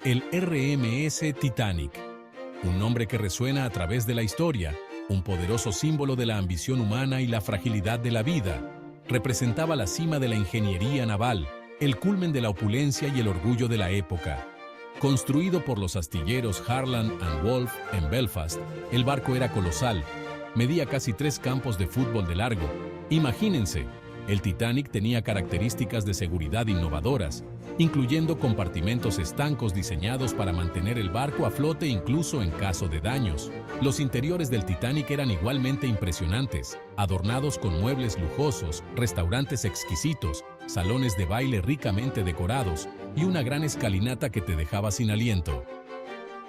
El RMS Titanic, un nombre que resuena a través de la historia, un poderoso símbolo de la ambición humana y la fragilidad de la vida, representaba la cima de la ingeniería naval, el culmen de la opulencia y el orgullo de la época. Construido por los astilleros Harland and Wolff en Belfast, el barco era colosal, medía casi 3 campos de fútbol de largo. Imagínense, el Titanic tenía características de seguridad innovadoras, incluyendo compartimentos estancos diseñados para mantener el barco a flote incluso en caso de daños. Los interiores del Titanic eran igualmente impresionantes, adornados con muebles lujosos, restaurantes exquisitos, salones de baile ricamente decorados y una gran escalinata que te dejaba sin aliento.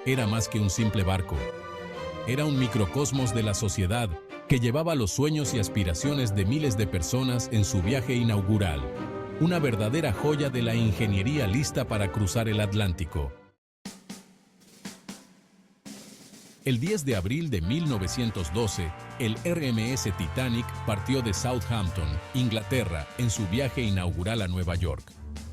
Era más que un simple barco. Era un microcosmos de la sociedad que llevaba los sueños y aspiraciones de miles de personas en su viaje inaugural. Una verdadera joya de la ingeniería lista para cruzar el Atlántico. El 10 de abril de 1912, el RMS Titanic partió de Southampton, Inglaterra, en su viaje inaugural a Nueva York.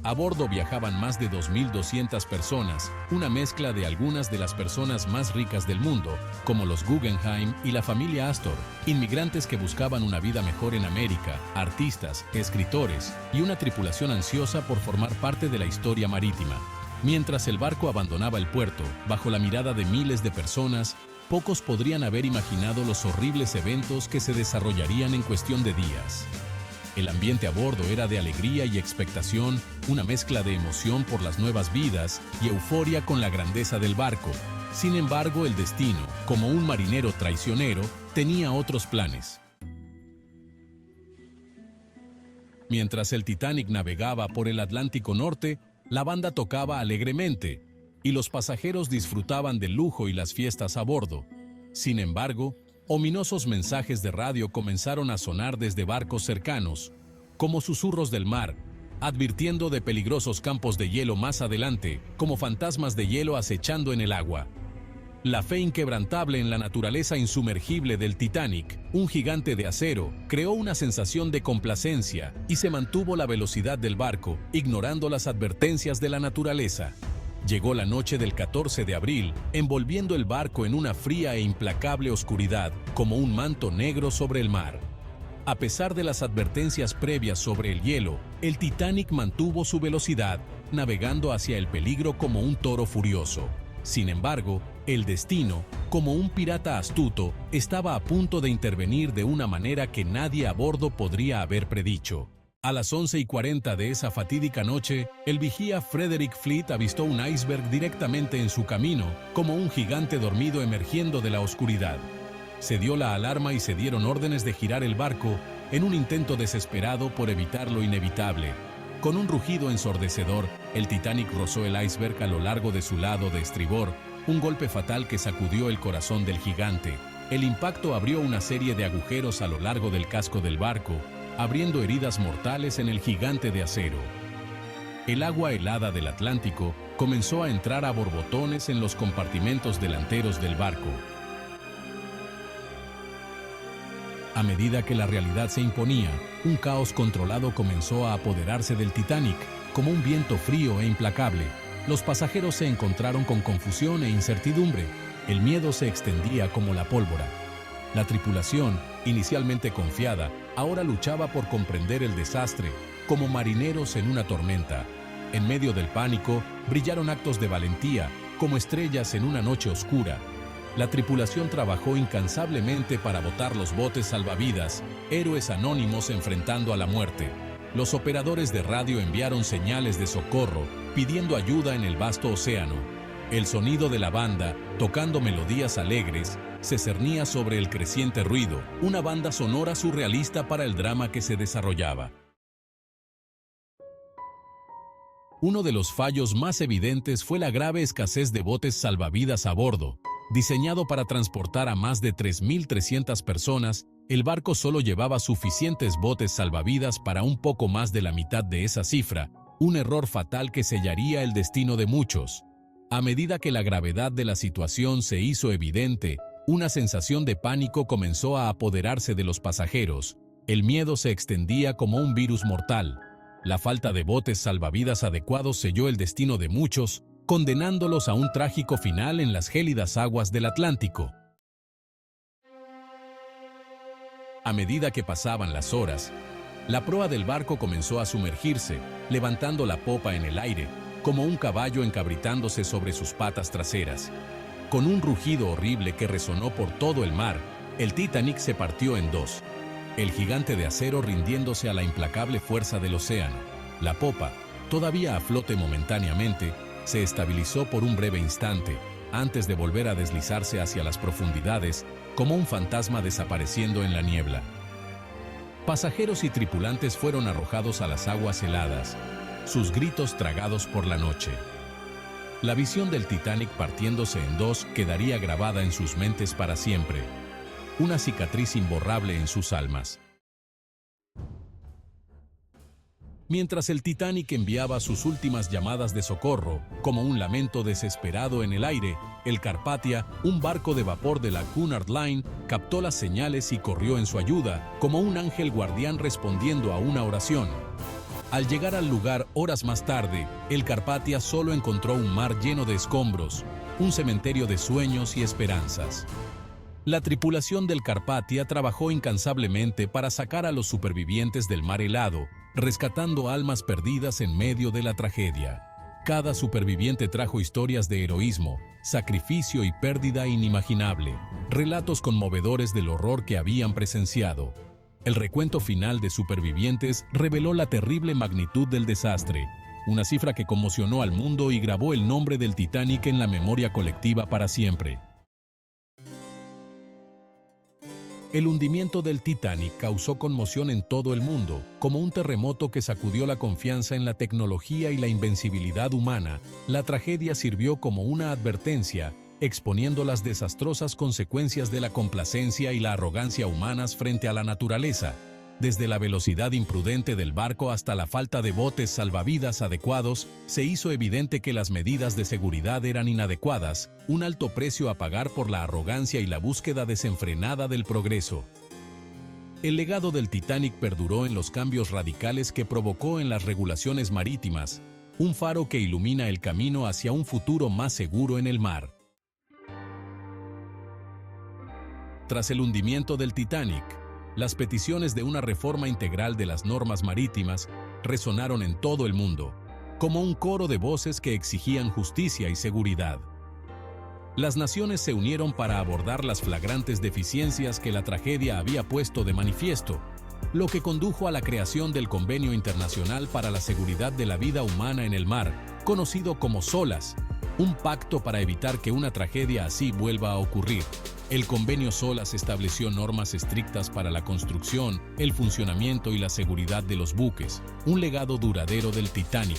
A bordo viajaban más de 2.200 personas, una mezcla de algunas de las personas más ricas del mundo, como los Guggenheim y la familia Astor, inmigrantes que buscaban una vida mejor en América, artistas, escritores y una tripulación ansiosa por formar parte de la historia marítima. Mientras el barco abandonaba el puerto, bajo la mirada de miles de personas, pocos podrían haber imaginado los horribles eventos que se desarrollarían en cuestión de días. El ambiente a bordo era de alegría y expectación, una mezcla de emoción por las nuevas vidas y euforia con la grandeza del barco. Sin embargo, el destino, como un marinero traicionero, tenía otros planes. Mientras el Titanic navegaba por el Atlántico Norte, la banda tocaba alegremente y los pasajeros disfrutaban del lujo y las fiestas a bordo. Sin embargo, ominosos mensajes de radio comenzaron a sonar desde barcos cercanos, como susurros del mar, advirtiendo de peligrosos campos de hielo más adelante, como fantasmas de hielo acechando en el agua. La fe inquebrantable en la naturaleza insumergible del Titanic, un gigante de acero, creó una sensación de complacencia y se mantuvo la velocidad del barco, ignorando las advertencias de la naturaleza. Llegó la noche del 14 de abril, envolviendo el barco en una fría e implacable oscuridad, como un manto negro sobre el mar. A pesar de las advertencias previas sobre el hielo, el Titanic mantuvo su velocidad, navegando hacia el peligro como un toro furioso. Sin embargo, el destino, como un pirata astuto, estaba a punto de intervenir de una manera que nadie a bordo podría haber predicho. A las 11:40 de esa fatídica noche, el vigía Frederick Fleet avistó un iceberg directamente en su camino, como un gigante dormido emergiendo de la oscuridad. Se dio la alarma y se dieron órdenes de girar el barco en un intento desesperado por evitar lo inevitable. Con un rugido ensordecedor, el Titanic rozó el iceberg a lo largo de su lado de estribor, un golpe fatal que sacudió el corazón del gigante. El impacto abrió una serie de agujeros a lo largo del casco del barco, abriendo heridas mortales en el gigante de acero. El agua helada del Atlántico comenzó a entrar a borbotones en los compartimentos delanteros del barco. A medida que la realidad se imponía, un caos controlado comenzó a apoderarse del Titanic, como un viento frío e implacable. Los pasajeros se encontraron con confusión e incertidumbre. El miedo se extendía como la pólvora. La tripulación, inicialmente confiada, ahora luchaba por comprender el desastre, como marineros en una tormenta. En medio del pánico, brillaron actos de valentía, como estrellas en una noche oscura. La tripulación trabajó incansablemente para botar los botes salvavidas, héroes anónimos enfrentando a la muerte. Los operadores de radio enviaron señales de socorro, pidiendo ayuda en el vasto océano. El sonido de la banda, tocando melodías alegres, se cernía sobre el creciente ruido, una banda sonora surrealista para el drama que se desarrollaba. Uno de los fallos más evidentes fue la grave escasez de botes salvavidas a bordo. Diseñado para transportar a más de 3.300 personas, el barco solo llevaba suficientes botes salvavidas para un poco más de la mitad de esa cifra, un error fatal que sellaría el destino de muchos. A medida que la gravedad de la situación se hizo evidente, una sensación de pánico comenzó a apoderarse de los pasajeros. El miedo se extendía como un virus mortal. La falta de botes salvavidas adecuados selló el destino de muchos, condenándolos a un trágico final en las gélidas aguas del Atlántico. A medida que pasaban las horas, la proa del barco comenzó a sumergirse, levantando la popa en el aire, como un caballo encabritándose sobre sus patas traseras. Con un rugido horrible que resonó por todo el mar, el Titanic se partió en dos, el gigante de acero rindiéndose a la implacable fuerza del océano. La popa, todavía a flote momentáneamente, se estabilizó por un breve instante, antes de volver a deslizarse hacia las profundidades, como un fantasma desapareciendo en la niebla. Pasajeros y tripulantes fueron arrojados a las aguas heladas, sus gritos tragados por la noche. La visión del Titanic partiéndose en dos quedaría grabada en sus mentes para siempre, una cicatriz imborrable en sus almas. Mientras el Titanic enviaba sus últimas llamadas de socorro, como un lamento desesperado en el aire, el Carpathia, un barco de vapor de la Cunard Line, captó las señales y corrió en su ayuda, como un ángel guardián respondiendo a una oración. Al llegar al lugar horas más tarde, el Carpathia solo encontró un mar lleno de escombros, un cementerio de sueños y esperanzas. La tripulación del Carpathia trabajó incansablemente para sacar a los supervivientes del mar helado, rescatando almas perdidas en medio de la tragedia. Cada superviviente trajo historias de heroísmo, sacrificio y pérdida inimaginable, relatos conmovedores del horror que habían presenciado. El recuento final de supervivientes reveló la terrible magnitud del desastre, una cifra que conmocionó al mundo y grabó el nombre del Titanic en la memoria colectiva para siempre. El hundimiento del Titanic causó conmoción en todo el mundo, como un terremoto que sacudió la confianza en la tecnología y la invencibilidad humana. La tragedia sirvió como una advertencia, exponiendo las desastrosas consecuencias de la complacencia y la arrogancia humanas frente a la naturaleza. Desde la velocidad imprudente del barco hasta la falta de botes salvavidas adecuados, se hizo evidente que las medidas de seguridad eran inadecuadas, un alto precio a pagar por la arrogancia y la búsqueda desenfrenada del progreso. El legado del Titanic perduró en los cambios radicales que provocó en las regulaciones marítimas, un faro que ilumina el camino hacia un futuro más seguro en el mar. Tras el hundimiento del Titanic, las peticiones de una reforma integral de las normas marítimas resonaron en todo el mundo, como un coro de voces que exigían justicia y seguridad. Las naciones se unieron para abordar las flagrantes deficiencias que la tragedia había puesto de manifiesto, lo que condujo a la creación del Convenio Internacional para la Seguridad de la Vida Humana en el Mar, conocido como SOLAS, un pacto para evitar que una tragedia así vuelva a ocurrir. El convenio SOLAS estableció normas estrictas para la construcción, el funcionamiento y la seguridad de los buques, un legado duradero del Titanic.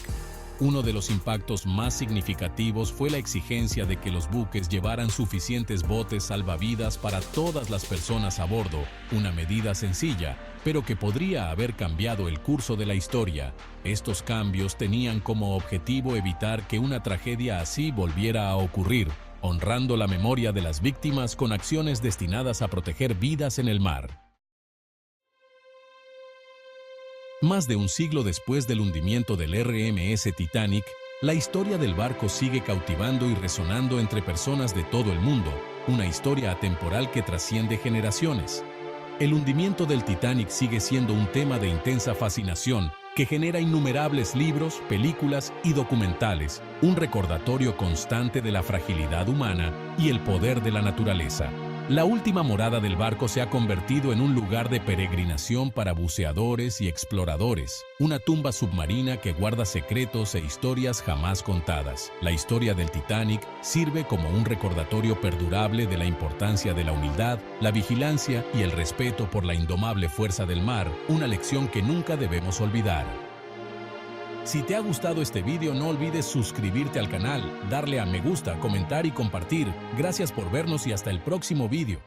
Uno de los impactos más significativos fue la exigencia de que los buques llevaran suficientes botes salvavidas para todas las personas a bordo, una medida sencilla, pero que podría haber cambiado el curso de la historia. Estos cambios tenían como objetivo evitar que una tragedia así volviera a ocurrir, honrando la memoria de las víctimas con acciones destinadas a proteger vidas en el mar. Más de un siglo después del hundimiento del RMS Titanic, la historia del barco sigue cautivando y resonando entre personas de todo el mundo, una historia atemporal que trasciende generaciones. El hundimiento del Titanic sigue siendo un tema de intensa fascinación que genera innumerables libros, películas y documentales, un recordatorio constante de la fragilidad humana y el poder de la naturaleza. La última morada del barco se ha convertido en un lugar de peregrinación para buceadores y exploradores, una tumba submarina que guarda secretos e historias jamás contadas. La historia del Titanic sirve como un recordatorio perdurable de la importancia de la humildad, la vigilancia y el respeto por la indomable fuerza del mar, una lección que nunca debemos olvidar. Si te ha gustado este video, no olvides suscribirte al canal, darle a me gusta, comentar y compartir. Gracias por vernos y hasta el próximo video.